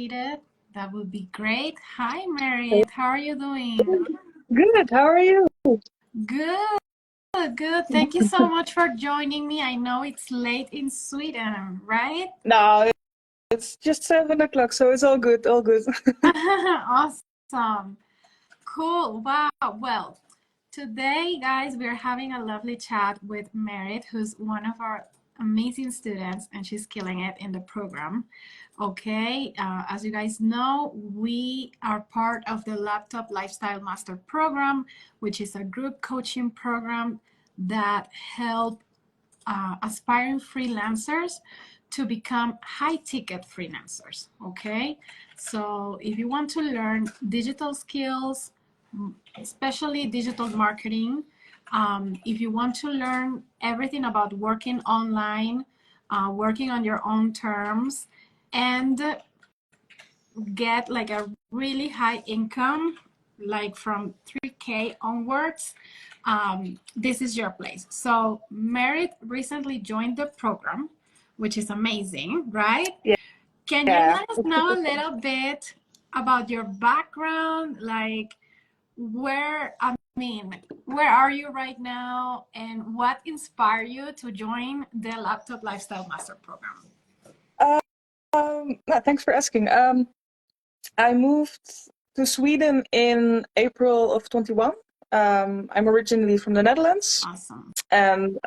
that would be great. Hi, Merit. How are you doing? Good. How are you? Good, good. Thank you so much for joining me. I know it's late in Sweden, right? No, it's just 7 o'clock, so it's all good. All good. Awesome. Cool. Wow. Well, today, guys, we're having a lovely chat with Merit, who's one of our amazing students, and she's killing it in the program. Okay, as you guys know, we are part of the Laptop Lifestyle Master Program, which is a group coaching program that help aspiring freelancers to become high-ticket freelancers. Okay, so if you want to learn digital skills, especially digital marketing, if you want to learn everything about working online, working on your own terms, and get like a really high income, like from 3K onwards, this is your place. So Merit recently joined the program, which is amazing, right? Yeah. Can you Yeah. let us know a little bit about your background, like where are you right now, and what inspired you to join the Laptop Lifestyle Master Program? No, thanks for asking. I moved to Sweden in April of 21. I'm originally from the Netherlands, Awesome. and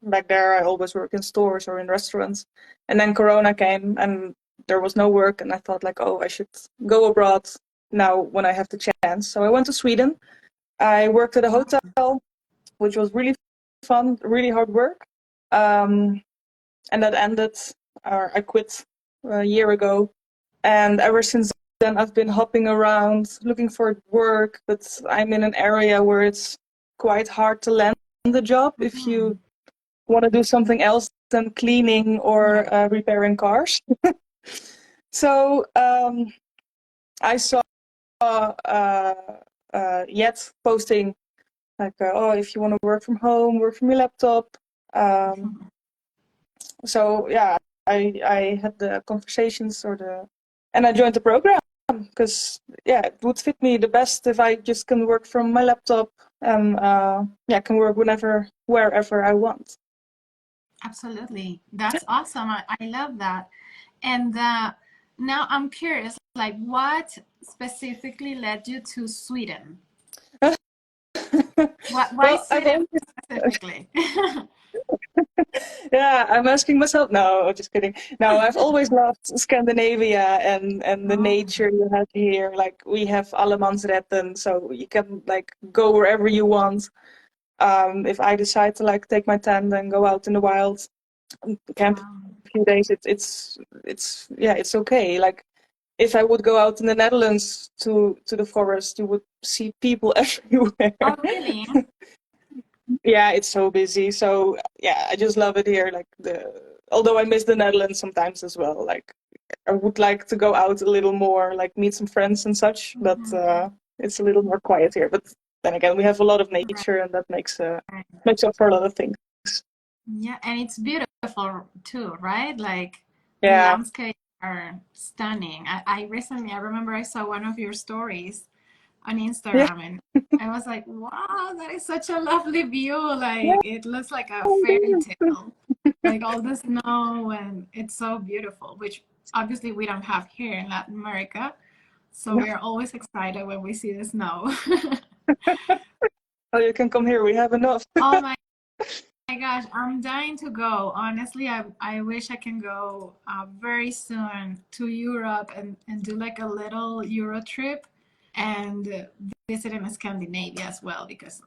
back there I always work in stores or in restaurants. And then Corona came, and there was no work, and I thought like, oh, I should go abroad now when I have the chance. So I went to Sweden. I worked at a hotel, which was really fun, really hard work. And that ended, or I quit a year ago. And ever since then, I've been hopping around looking for work, but I'm in an area where it's quite hard to land a job if you want to do something else than cleaning or repairing cars. So I saw Yet posting like, oh, if you want to work from home, work from your laptop. So yeah, I had the conversations and I joined the program because yeah, it would fit me the best if I just can work from my laptop and can work wherever I want. Absolutely. That's awesome. I love that. And now I'm curious, like what specifically led you to Sweden? Why Well, Sweden specifically? yeah, I'm asking myself. No, just kidding. No, I've always loved Scandinavia and the Oh, nature you have here. Like we have allemansretten, so you can like go wherever you want. If I decide to like take my tent and go out in the wild, camp wow. a few days, it's okay. Like if I would go out in the Netherlands to the forest, you would see people everywhere. Oh, really? Yeah, it's so busy. So yeah, I just love it here. Like although I miss the Netherlands sometimes as well. Like I would like to go out a little more, like meet some friends and such. But Mhm. it's a little more quiet here. But then again, we have a lot of Right, nature, and that makes right. makes up for a lot of things. Yeah, and it's beautiful too, right? Like the Yeah. landscapes are stunning. I remember I saw one of your stories on Yeah. Instagram, and I was like, wow, that is such a lovely view. Yeah. Like it looks like a fairy tale, like all the snow, and it's so beautiful, which obviously we don't have here in Latin America. So we are always excited when we see the snow. Oh, you can come here. We have enough. Oh my gosh, I'm dying to go. Honestly, I wish I can go very soon to Europe and do like a little Euro trip and visit in Scandinavia as well because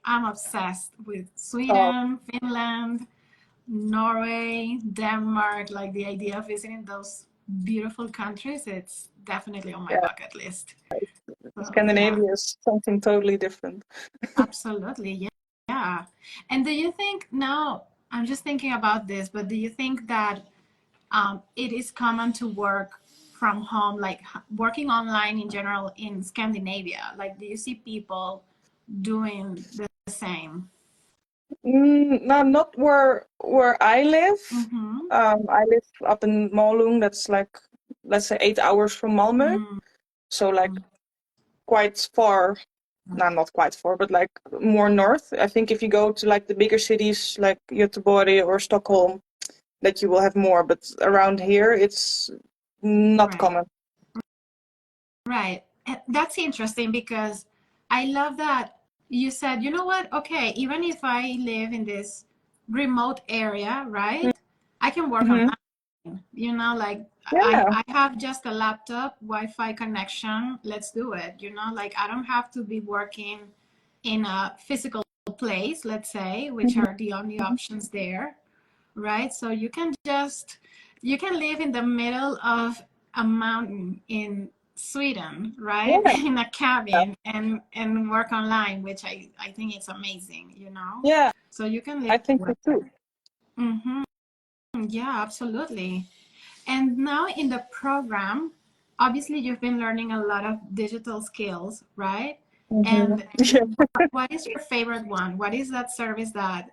I'm obsessed with Oh, Sweden, Finland, Norway, Denmark. Like the idea of visiting those beautiful countries, it's definitely on my yeah. bucket list. So yeah, Scandinavia is something totally different. absolutely. Yeah. Yeah. And do you think now, I'm just thinking about this, but do you think that it is common to work from home, like working online in general in Scandinavia? Like, do you see people doing the same? No, not where I live. Mm-hmm. I live up in Malung. That's like let's say 8 hours from Malmö. Mm. So like quite far. No, not quite far, but like more north. I think if you go to like the bigger cities like Göteborg or Stockholm, that you will have more. But around here, it's not Right. common. Right. That's interesting because I love that you said, you know what? Okay, even if I live in this remote area, right? I can work Mm-hmm. online. You know, like Yeah. I have just a laptop, Wi-Fi connection. Let's do it. You know, like I don't have to be working in a physical place, let's say, which Mm-hmm. are the only options there, right? So you can live in the middle of a mountain in Sweden, right? Yeah. In a cabin and work online, which I think it's amazing, you know? Yeah. So you can live I think so too. wherever. Mm-hmm. Yeah, absolutely. And now in the program, obviously you've been learning a lot of digital skills, right? Mm-hmm. And Yeah. what is your favorite one? What is that service that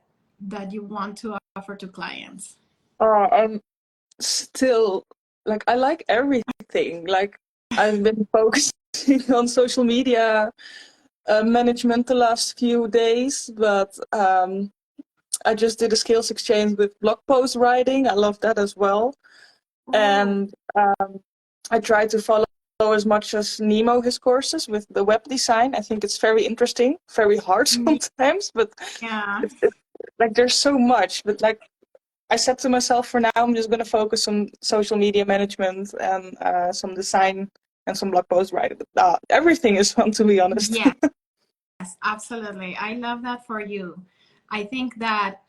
you want to offer to clients? I'm still like I like everything. Like I've been focusing on social media management the last few days, but I just did a skills exchange with blog post writing. I love that as well. Oh, And I try to follow as much as Nemo his courses with the web design. I think it's very interesting, very hard sometimes, but yeah. it's like there's so much. But like I said to myself, for now, I'm just going to focus on social media management and some design and some blog post writing. Everything is fun, to be honest. Yes, absolutely. I love that for you. I think that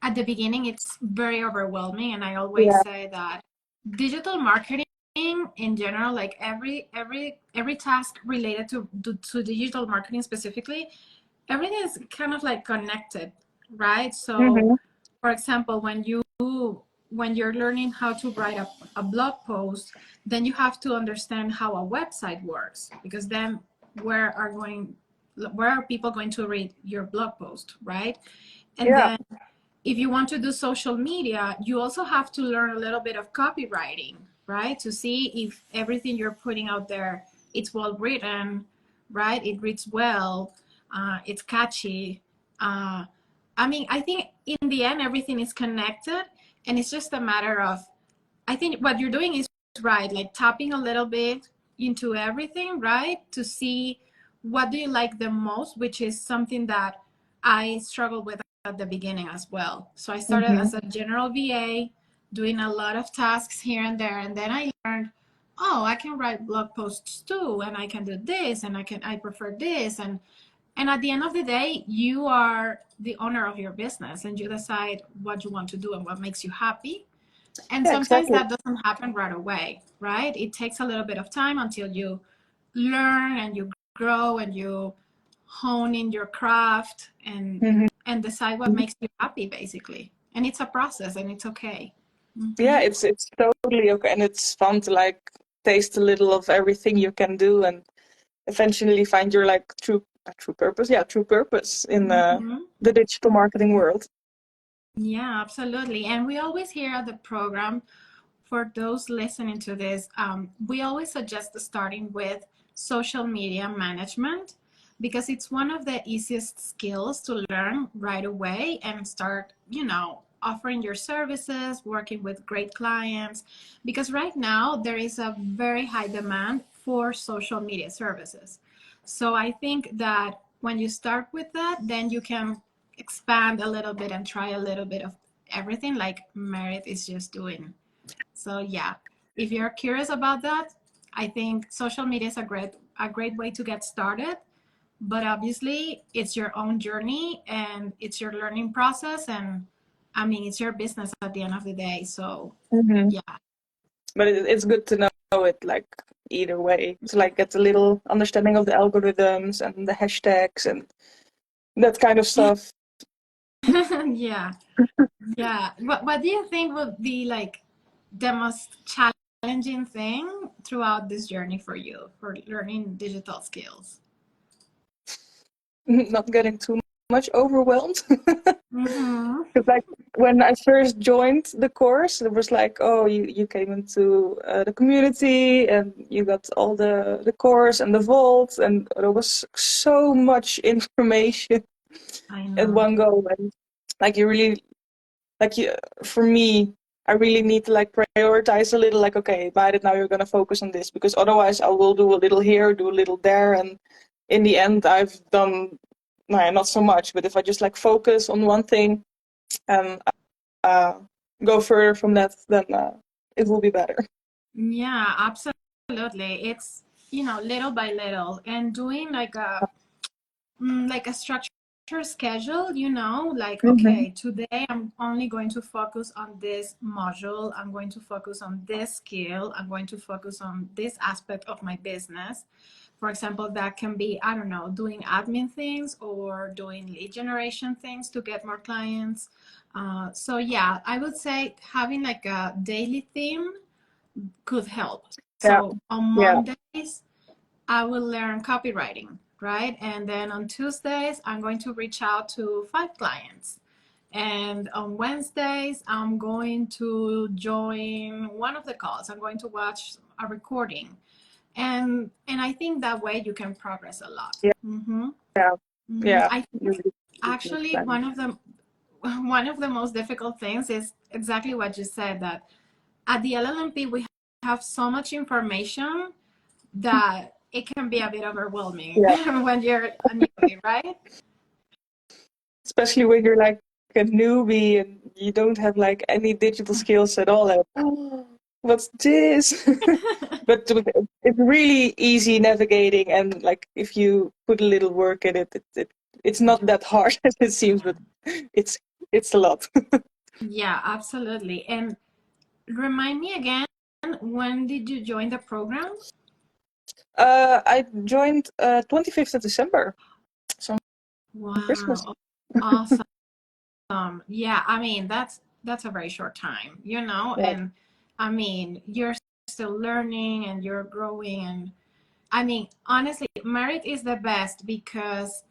at the beginning it's very overwhelming, and I always Yeah. say that digital marketing in general, like every task related to digital marketing specifically, everything is kind of like connected, right? So Hmm. for example, when you're learning how to write a blog post, then you have to understand how a website works, because then where are going where are people going to read your blog post, right? And Yeah. then if you want to do social media, you also have to learn a little bit of copywriting, right? To see if everything you're putting out there, it's well written, right? It reads well, it's catchy. Uh, I mean, I think in the end, everything is connected, and it's just a matter of, I think what you're doing is right, like tapping a little bit into everything, right? To see what do you like the most, which is something that I struggled with at the beginning as well. So I started Hmm. as a general VA, doing a lot of tasks here and there, and then I learned, oh, I can write blog posts too, and I can do this, and I prefer this, and at the end of the day, you are the owner of your business, and you decide what you want to do and what makes you happy. And Yeah, sometimes exactly. that doesn't happen right away, right? It takes a little bit of time until you learn and you grow and you hone in your craft Hmm. and decide what makes you happy, basically. And it's a process, and it's okay. Yeah, Hmm. it's totally okay, and it's fun to like taste a little of everything you can do, and eventually find your like true purpose. Yeah, true purpose in Hmm. the digital marketing world. Yeah, absolutely. And we always hear at the program, for those listening to this, we always suggest starting with social media management, because it's one of the easiest skills to learn right away and start, offering your services, working with great clients. Because right now there is a very high demand for social media services. So I think that when you start with that, then you can expand a little bit and try a little bit of everything, like Merit is just doing. So yeah, if you're curious about that, I think social media is a great way to get started. But obviously, it's your own journey and it's your learning process, and I mean, it's your business at the end of the day. So Hmm. yeah. But it's good to know it like either way to like get a little understanding of the algorithms and the hashtags and that kind of stuff. Yeah, yeah. What do you think would be like the most challenging thing throughout this journey for you for learning digital skills? Not getting too much overwhelmed. Mm-hmm. Because like when I first joined the course, it was like, oh, you came into the community and you got all the course and the vault, and there was so much information I at know. one go, and like you really like you for me, I really need to like prioritize a little. Like, okay, by it now you're gonna focus on this because otherwise I will do a little here, do a little there, and in the end I've done no, not so much. But if I just like focus on one thing and uh, go further from that, then it will be better. Yeah, absolutely. It's, little by little and doing like a structured schedule, like, Mm-hmm. okay, today I'm only going to focus on this module. I'm going to focus on this skill. I'm going to focus on this aspect of my business. For example, that can be, I don't know, doing admin things or doing lead generation things to get more clients. So yeah, I would say having like a daily theme could help. Yeah, So on yeah, Mondays, I will learn copywriting, right? And then on Tuesdays, I'm going to reach out to 5 clients. And on Wednesdays, I'm going to join one of the calls. I'm going to watch a recording. And I think that way you can progress a lot. yeah, Mm-hmm. yeah, Mm-hmm. yeah. I You think really need actually plan. one of the most difficult things is exactly what you said, that at the LLMP we have so much information that it can be a bit overwhelming Yeah, when you're a newbie, right? especially when you're like a newbie and you don't have like any digital skills at all. And, oh, what's this? But it's really easy navigating, and like if you put a little work in it, it's not that hard as it seems, but it's it's a lot. Yeah, absolutely. And remind me again, when did you join the program? I joined 25th of December, so on Christmas. Wow, awesome. Yeah, I mean that's a very short time, Yeah. and I mean you're still learning and you're growing, and I mean honestly, Merit is the best because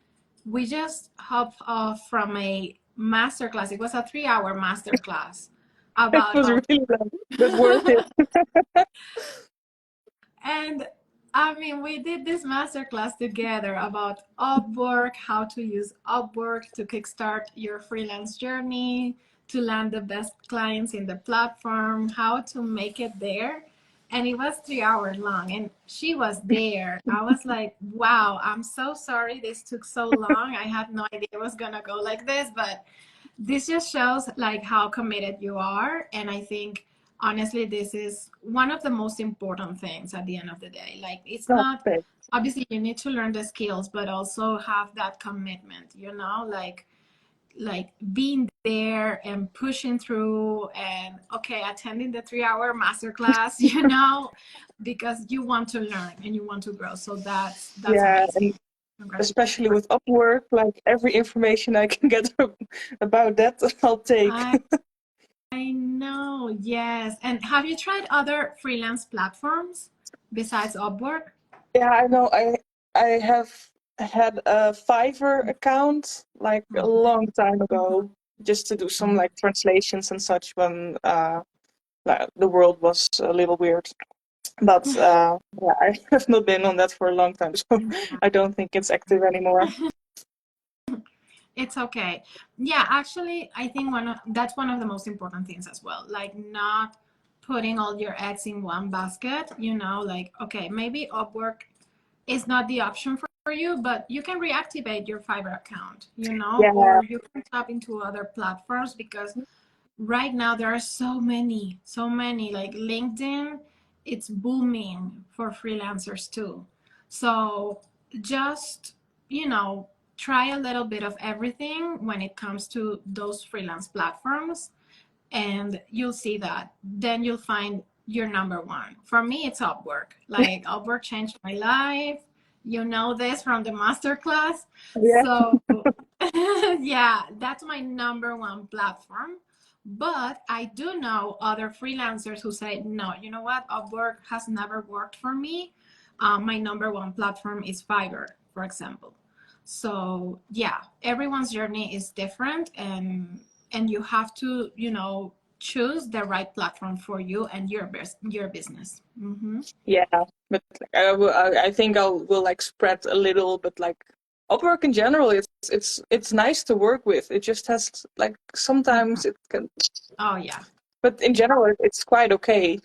we just hopped off from a master class. It was a 3-hour master class It about was up. really long, but worth it. And I mean, we did this master class together about Upwork, how to use Upwork to kickstart your freelance journey, to land the best clients in the platform, how to make it there. And it was 3 hours long, and she was there. I was like, wow, I'm so sorry this took so long. I had no idea it was gonna go like this, but this just shows like how committed you are. And I think honestly this is one of the most important things at the end of the day. Like it's No, not, thanks. obviously you need to learn the skills but also have that commitment, like being there and pushing through and okay, attending the 3-hour masterclass, because you want to learn and you want to grow. So that's Yeah, amazing. and Congratulations. especially with Upwork, like every information I can get about that, I'll take. I know, yes. And have you tried other freelance platforms besides Upwork? Yeah, I know. I have had a Fiverr account like a Mhm, long time mhm. ago, just to do some like translations and such when like, the world was a little weird. But yeah, I have not been on that for a long time, so I don't think it's active anymore. It's okay. Yeah, actually, I think that's one of the most important things as well. Like not putting all your eggs in one basket, like okay, maybe Upwork is not the option for you, but you can reactivate your Fiverr account, Yeah, or you can tap into other platforms because right now there are so many like LinkedIn, it's booming for freelancers too. So just, try a little bit of everything when it comes to those freelance platforms, and you'll see that then you'll find your number one. For me it's Upwork. Like Upwork changed my life, this from the masterclass. yeah, So yeah, that's my number one platform. But I do know other freelancers who say, no, you know what? Upwork has never worked for me. My number one platform is Fiverr, for example. So yeah, everyone's journey is different, and you have to, choose the right platform for you and your business. Yeah, but like, I think I will like spread a little, but like Upwork in general, it's nice to work with. It just has like sometimes it can, Oh yeah. but in general it's quite okay.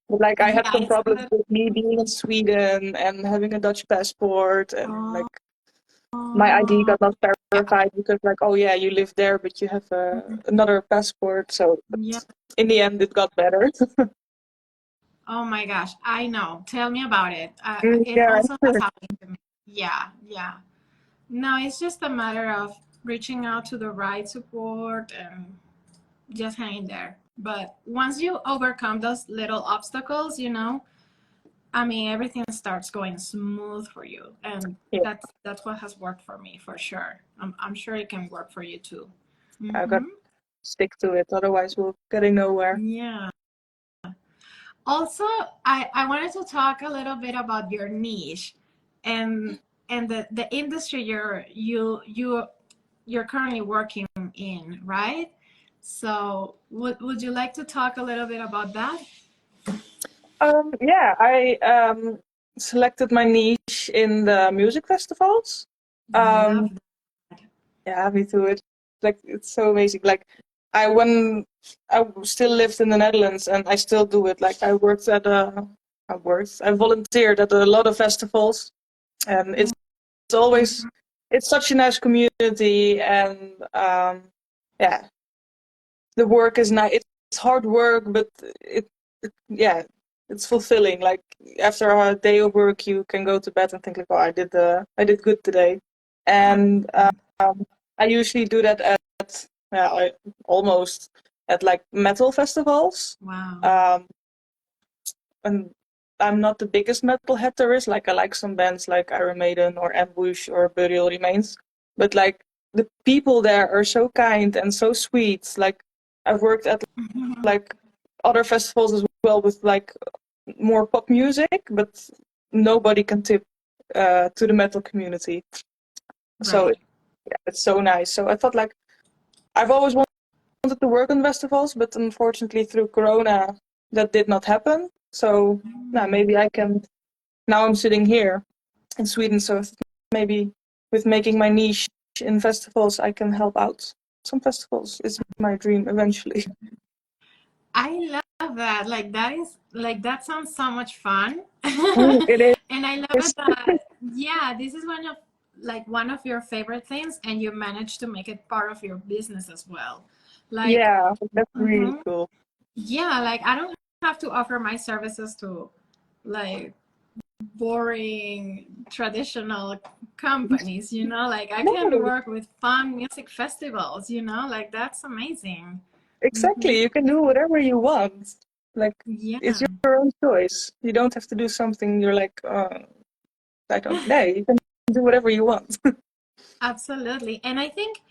But like I had Yeah, some it's problems good. with me being in Sweden and having a Dutch passport, and Oh, like my ID got not yeah. verified because like, oh yeah, you live there, but you have another passport. So but Yeah. in the end, it got better. Oh my gosh, I know. Tell me about it. It Yeah, also has happened to me. Yeah, yeah. No, it's just a matter of reaching out to the right support and just hanging there. But once you overcome those little obstacles, I mean, everything starts going smooth for you, and yeah, that's what has worked for me for sure. I'm sure it can work for you too. I got Hmm. to stick to it. Otherwise, we're getting nowhere. Yeah. Also, I wanted to talk a little bit about your niche and the industry you're currently working in, right? So would you like to talk a little bit about that? Yeah, I selected my niche in the music festivals. Um, Love that. yeah, me too. It's so amazing. Like when I still lived in the Netherlands, and I still do it. Like I volunteered at a lot of festivals, and it's always Mhm. it's such a nice community, and yeah, the work is nice. It's hard work, but yeah, it's fulfilling. Like after a day of work, you can go to bed and think like, oh, I did good today. And I usually do that at yeah, almost at like metal festivals. Wow. Um, and I'm not the biggest metalhead there is. Like I like some bands like Iron Maiden or Ambush or Burial Remains, but like the people there are so kind and so sweet. Like I've worked at Mhm. like other festivals as well with like more pop music, but nobody can tip to the metal community. So Right. yeah, it's so nice. So I thought like I've always wanted to work on festivals, but unfortunately through Corona that did not happen. So now maybe I can. Now I'm sitting here in Sweden, so maybe with making my niche in festivals, I can help out some festivals. It's my dream eventually. I love that. That sounds so much fun. It And I love is. it that, yeah, this is one of your favorite things, and you managed to make it part of your business as well. Like, Yeah, that's really mhm. cool. Yeah, like I don't have to offer my services to like boring traditional companies, like I can No, work with fun music festivals, like that's amazing. Hmm. exactly. You can do whatever you want. Like, it's Yeah, your own choice. You don't have to do something you're like, I don't know. You can do whatever you want. absolutely. And I think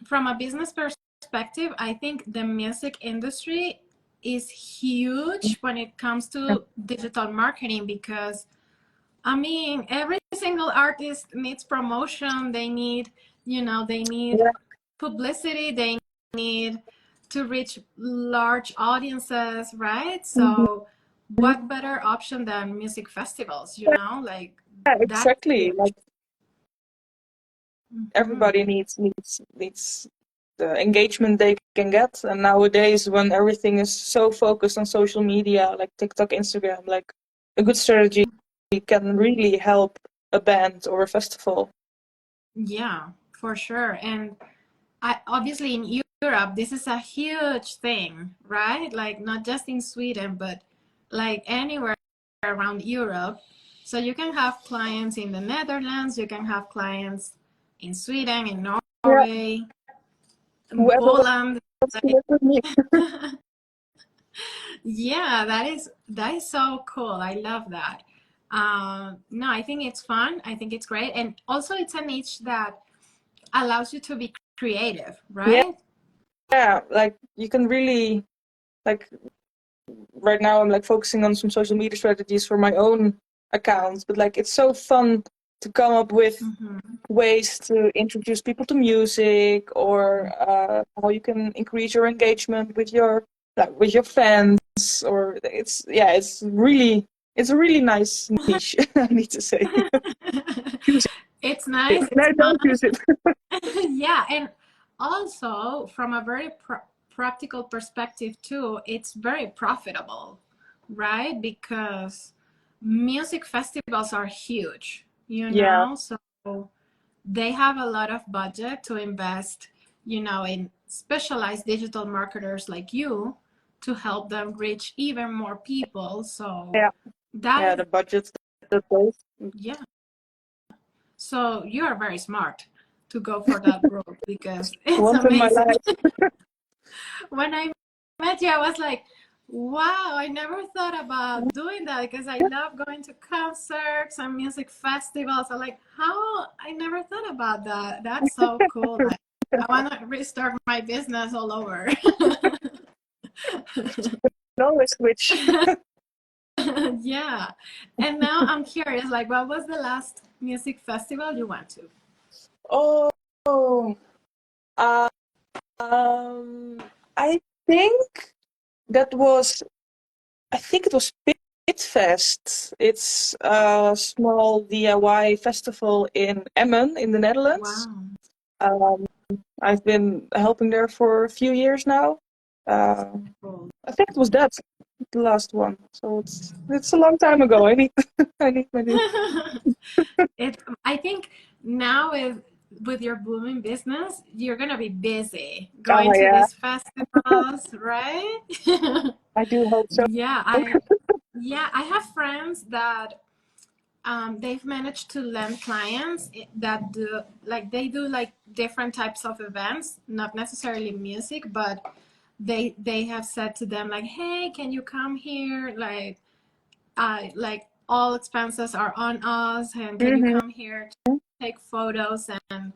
from a business perspective, I think the music industry is huge when it comes to digital marketing because I mean, every single artist needs promotion. They need Yeah. publicity. They need to reach large audiences, right? Mhm. So, what better option than music festivals, Like, Yeah, that's exactly. huge. Like Hmm. everybody needs the engagement they can get. And nowadays, when everything is so focused on social media, like TikTok, Instagram, like a good strategy can really help a band or a festival. Yeah, for sure. And obviously in Europe, this is a huge thing, right? Like, not just in Sweden, but like anywhere around Europe. So you can have clients in the Netherlands, you can have clients in Sweden, in Yeah, Norway, in whoever Poland. wants to Like, work with me. yeah, that is so cool. I love that. No, I think it's fun. I think it's great, and also it's a niche that allows you to be creative, Yeah, right? yeah, like you can really like right now I'm like focusing on some social media strategies for my own accounts, but like it's so fun to come up with Mhm. ways to introduce people to music, or how you can increase your engagement with your fans. Or it's a really nice niche. I need to say. Use It's it. nice, And it's I fun. don't use it. Yeah, and also from a very practical perspective too, it's very profitable, right? Because music festivals are huge, you Yeah, know, so they have a lot of budget to invest, you know, in specialized digital marketers like you to help them reach even more people. So yeah, that yeah. is, The budgets that goes yeah. So you are very smart to go for that road because it's once in my amazing. life. When I met you, I was like, wow, I never thought about doing that because I love going to concerts and music festivals. I'm like, how? I never thought about that. That's so cool. I want to restart my business all over. No switch. Yeah. And now I'm curious, like, what was the last music festival you went to? Oh, uh, um, I think that was. I think it was Pitfest. It's a small DIY festival in Emmen in the Netherlands. Wow. Um, I've been helping there for a few years now. Uh, Cool. I think it was that the last one. So it's a long time ago. I need I need my new. I think now with your booming business, you're gonna be busy Oh going to yeah, these festivals, right? I do hope so. Yeah, I have friends that they've managed to land clients that do like they do like different types of events, not necessarily music, but they have said to them like, hey, can you come here? Like all expenses are on us, and can you Hmm. come here to take photos and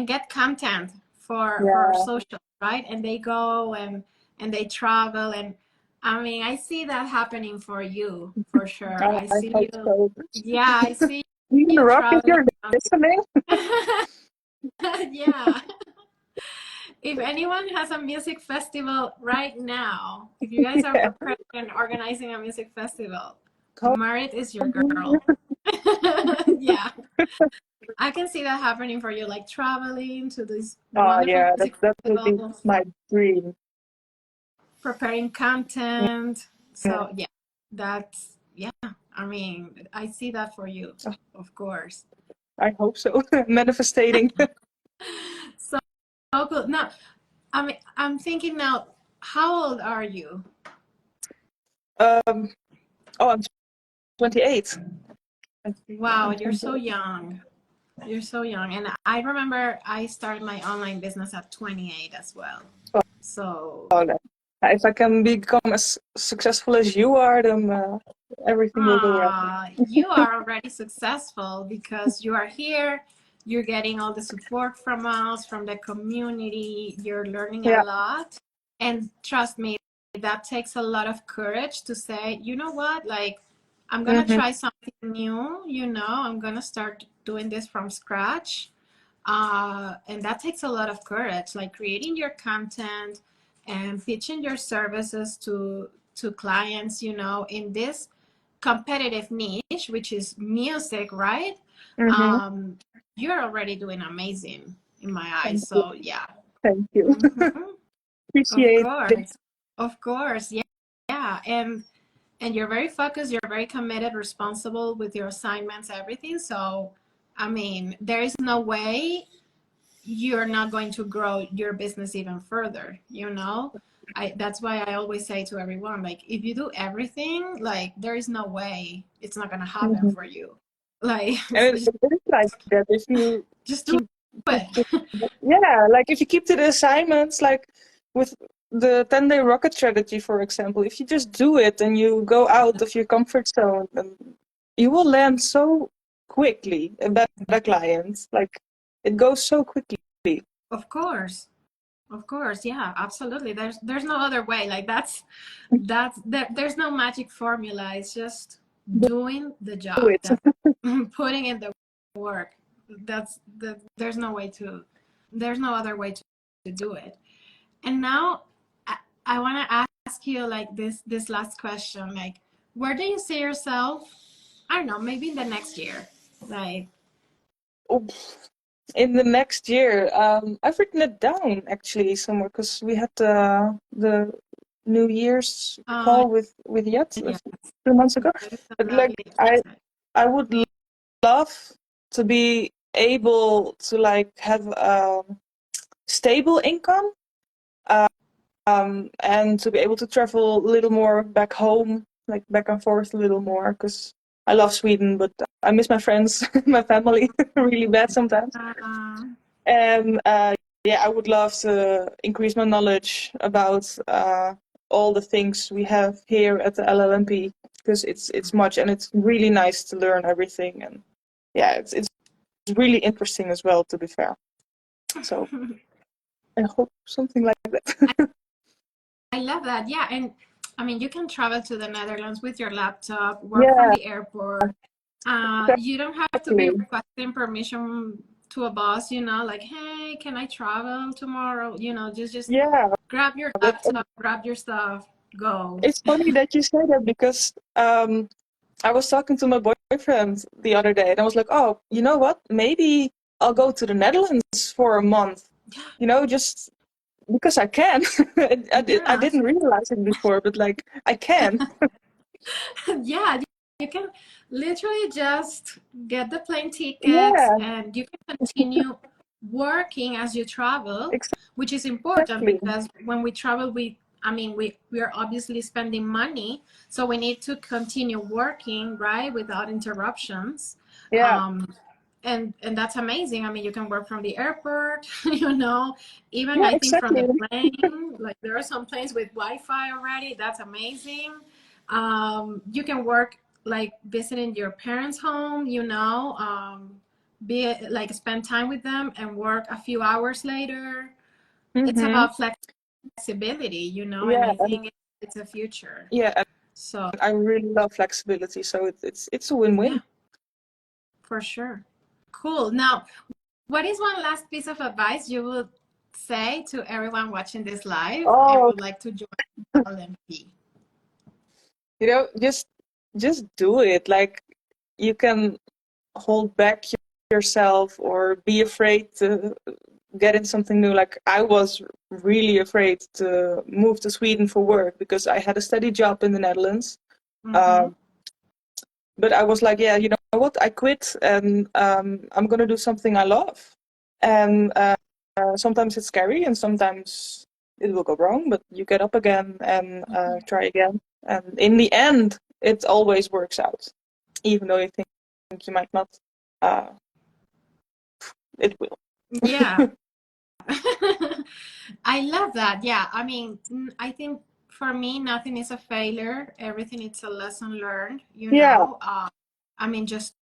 get content for our Yeah, social, right? And they go and they travel, and I mean, I see that happening for you for sure. I I see hope you, so. yeah, I see Even you Rock, if traveling you're around. listening. Yeah. If anyone has a music festival right now, if you guys are Yeah. preparing and organizing a music festival, Call Marit is your me. girl. Yeah, I can see that happening for you, like traveling to these Oh wonderful yeah, music that would be festivals, my dream. preparing content. Yeah, So yeah, yeah. I mean, I see that for you, of course. I hope so. Manifesting. So, so cool. Now, I'm thinking now, how old are you? Um, oh, I'm 28. Wow, I'm you're so 28. young. You're so young. And I remember I started my online business at 28 as well. So, Oh, no. If I can become as successful as you are, then everything will go right. you are already successful because you are here. You're getting all the support from us, from the community. You're learning a Yeah. lot. And trust me, that takes a lot of courage to say, you know what, like, I'm going to Hmm. try something new. I'm going to start doing this from scratch. And that takes a lot of courage, like creating your content and pitching your services to clients, in this competitive niche, which is music, right? Hmm. um, you're already doing amazing in my eyes. Thank you. So yeah. Thank you. Hmm. Of Appreciate it. course, of course, yeah, yeah. And you're very focused, you're very committed, responsible with your assignments, everything. So I mean, there is no way you're not going to grow your business even further. That's why I always say to everyone, like, if you do everything, like, there is no way it's not going to happen Hmm. for you. Like, And it is like that if you just do keep, it. yeah, like if you keep to the assignments, like with the 10-day rocket strategy, for example, if you just do it and you go out of your comfort zone, then you will land so quickly a better client. Like it goes so quickly. Of course. Of course, yeah, absolutely. There's no other way. Like there's no magic formula. It's just Do doing the job, it. putting in the work. There's no way to, there's no other way to do it. And now I want to ask you like this last question, like, where do you see yourself? I don't know, maybe in the next year, like. In the next year, I've written it down actually somewhere because we had the New Year's uh call with Jet yeah, 2 months ago. that is a But like lovely exercise. I would love to be able to like have stable income, and to be able to travel a little more back home, like back and forth a little more, because I love Sweden, but I miss my friends, my family really bad sometimes. uh, And yeah, I would love to increase my knowledge about all the things we have here at the LLMP, because it's much, and it's really nice to learn everything, and yeah, it's really interesting as well, to be fair. So I hope something like that. I love that. Yeah, and I mean, you can travel to the Netherlands with your laptop, work from Yeah, the airport. You don't have to be exactly. requesting permission to a boss, like, hey, can I travel tomorrow? Just Yeah, grab your that, laptop, grab your stuff, go. it's funny that you say that because I was talking to my boyfriend the other day, and I was like, oh, you know what? Maybe I'll go to the Netherlands for a month, just because I can. I Yeah. didn't realize it before, but like, I can. Yeah, you can literally just get the plane tickets Yeah, and you can continue working as you travel, which is important exactly. because when we travel, we are obviously spending money, so we need to continue working, right, without interruptions. Yeah, Um, and that's amazing. I mean, you can work from the airport, even yeah, I think from exactly. the plane. Like there are some planes with Wi-Fi already. That's amazing. You can work like visiting your parents' home, be like spend time with them and work a few hours later. It's Mm-hmm. about flexibility, and Yeah, I think it's a future. yeah, and So I really love flexibility, so it's a yeah, win-win. for sure. Cool. Now, what is one last piece of advice you would say to everyone watching this live and Oh, would like to join LMP? just do it. Like, you can hold back yourself or be afraid to get in something new. Like, I was really afraid to move to Sweden for work because I had a steady job in the Netherlands. Mm-hmm. Um, but I was like, yeah, you know what? I quit, and I'm gonna do something I love. And sometimes it's scary, and sometimes it will go wrong, but you get up again and try again. And in the end, it always works out, even though you think you might not. Uh, it will. Yeah. I love that. Yeah. I mean, I think for me, nothing is a failure. Everything is a lesson learned, Yeah. I mean, just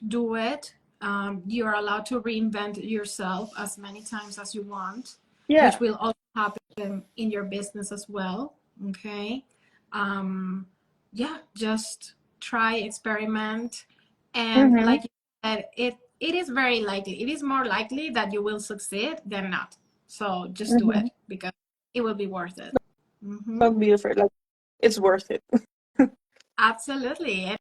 do it. You're allowed to reinvent yourself as many times as you want, Yeah. which will also happen in your business as well. Okay. Um, yeah, just try, experiment. And Mm-hmm. like you said, it is very likely, it is more likely that you will succeed than not. So just do Mm-hmm. it because it will be worth it. Hmm. Don't be afraid. Like, it's worth it. Absolutely.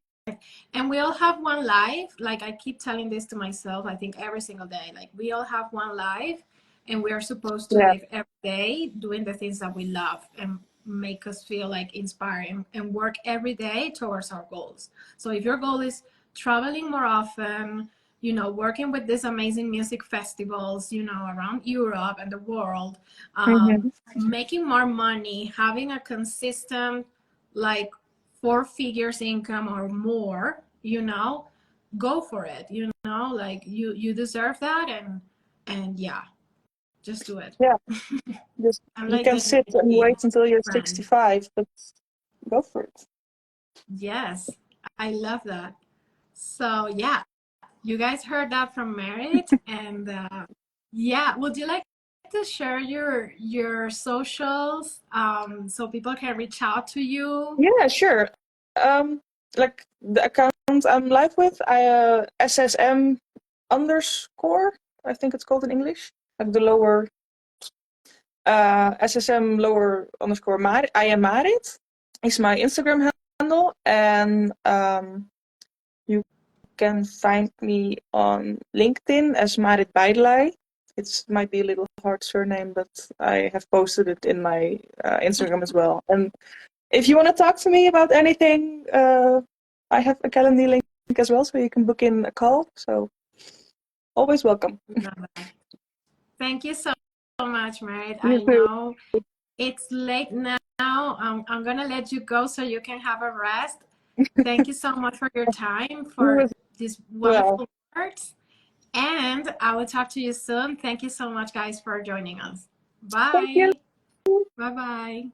And we all have one life. Like I keep telling this to myself, I think every single day. Like we all have one life and we are supposed to Yeah. live every day doing the things that we love and make us feel like inspiring and work every day towards our goals. So if your goal is traveling more often, working with these amazing music festivals, around Europe and the world, Mm-hmm. making more money, having a consistent, like 4 figures income or more, go for it, like you deserve that. And yeah, just do it. Yeah. Just I'm you like can the sit and energy wait until you're friend. 65, but go for it. Yes, I love that. So yeah, you guys heard that from Merit. And yeah, would you like to share your socials, so people can reach out to you? Yeah, sure. Like the account I'm live with, I SSM underscore, I think it's called in English, like the lower SSM lower underscore Marit. I am Marit is my Instagram handle, and you can find me on LinkedIn as Marit Bijdelij. It might be a little hard surname, but I have posted it in my Instagram as well. And if you want to talk to me about anything, I have a calendar link as well, so you can book in a call. So always welcome. Thank you so much, Merit. You I too. know it's late now. I'm gonna let you go so you can have a rest. Thank you so much for your time, for these wonderful words. And I will talk to you soon. Thank you so much, guys, for joining us. Bye. Thank you. Bye-bye.